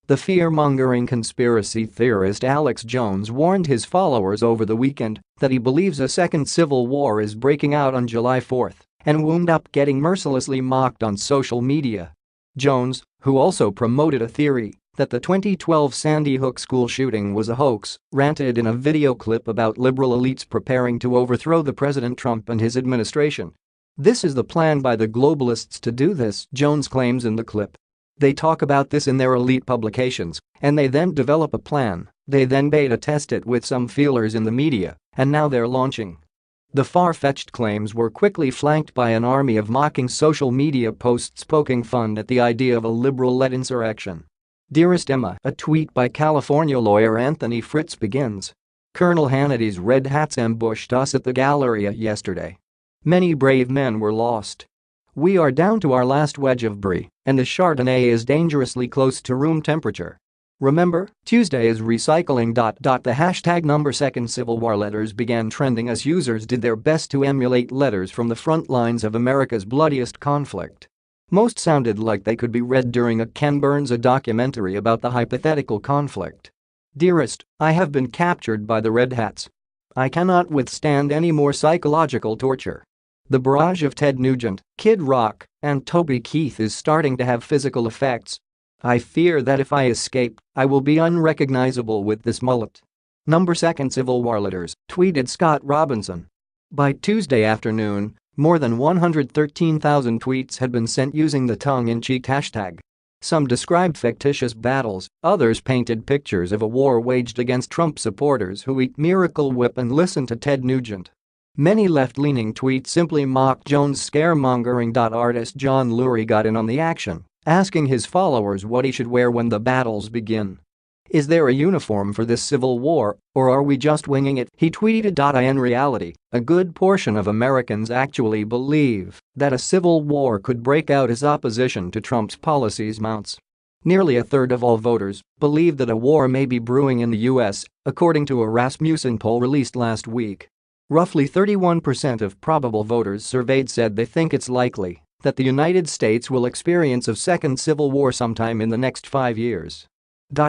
The fear-mongering conspiracy theorist Alex Jones warned his followers over the weekend that he believes a second civil war is breaking out on July 4 and wound up getting mercilessly mocked on social media. Jones, who also promoted a theory that the 2012 Sandy Hook school shooting was a hoax, ranted in a video clip about liberal elites preparing to overthrow the President Trump and his administration. "This is the plan by the globalists to do this," Jones claims in the clip. "They talk about this in their elite publications, and they then develop a plan, they then beta test it with some feelers in the media, and now they're launching." The far-fetched claims were quickly flanked by an army of mocking social media posts poking fun at the idea of a liberal-led insurrection. "Dearest Emma," a tweet by California lawyer Anthony Fritz begins. "Colonel Hannity's Red Hats ambushed us at the Galleria yesterday. Many brave men were lost. We are down to our last wedge of brie, and the Chardonnay is dangerously close to room temperature. Remember, Tuesday is recycling. The hashtag #2nd Civil War letters began trending as users did their best to emulate letters from the front lines of America's bloodiest conflict. Most sounded like they could be read during a Ken Burns documentary about the hypothetical conflict. "Dearest, I have been captured by the Red Hats. I cannot withstand any more psychological torture. The barrage of Ted Nugent, Kid Rock, and Toby Keith is starting to have physical effects. I fear that if I escape, I will be unrecognizable with this mullet." #2nd Civil War letters, tweeted Scott Robinson. By Tuesday afternoon, more than 113,000 tweets had been sent using the tongue-in-cheek hashtag. Some described fictitious battles, others painted pictures of a war waged against Trump supporters who eat Miracle Whip and listen to Ted Nugent. Many left-leaning tweets simply mocked Jones' scaremongering. Artist John Lurie got in on the action, asking his followers what he should wear when the battles begin. "Is there a uniform for this civil war, or are we just winging it?" he tweeted. In reality, a good portion of Americans actually believe that a civil war could break out as opposition to Trump's policies mounts. Nearly a third of all voters believe that a war may be brewing in the U.S., according to a Rasmussen poll released last week. Roughly 31% of probable voters surveyed said they think it's likely that the United States will experience a second civil war sometime in the next 5 years.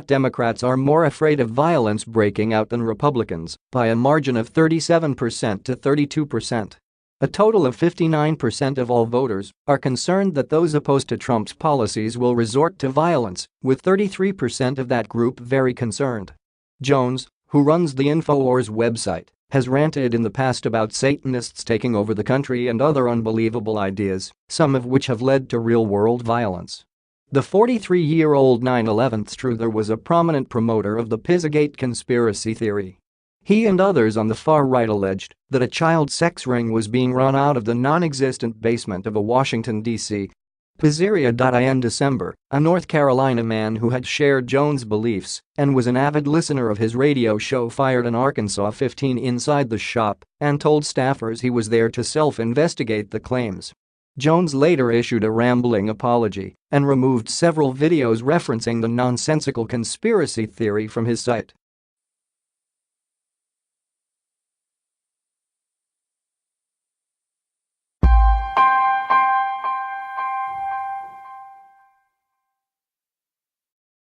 Democrats are more afraid of violence breaking out than Republicans, by a margin of 37% to 32%. A total of 59% of all voters are concerned that those opposed to Trump's policies will resort to violence, with 33% of that group very concerned. Jones, who runs the InfoWars website, has ranted in the past about Satanists taking over the country and other unbelievable ideas, some of which have led to real-world violence. The 43-year-old 9/11th truther was a prominent promoter of the Pizzagate conspiracy theory. He and others on the far right alleged that a child sex ring was being run out of the non-existent basement of a Washington, D.C. Pizzeria. In December, a North Carolina man who had shared Jones' beliefs and was an avid listener of his radio show fired an Arkansas 15 inside the shop and told staffers he was there to self-investigate the claims. Jones later issued a rambling apology and removed several videos referencing the nonsensical conspiracy theory from his site.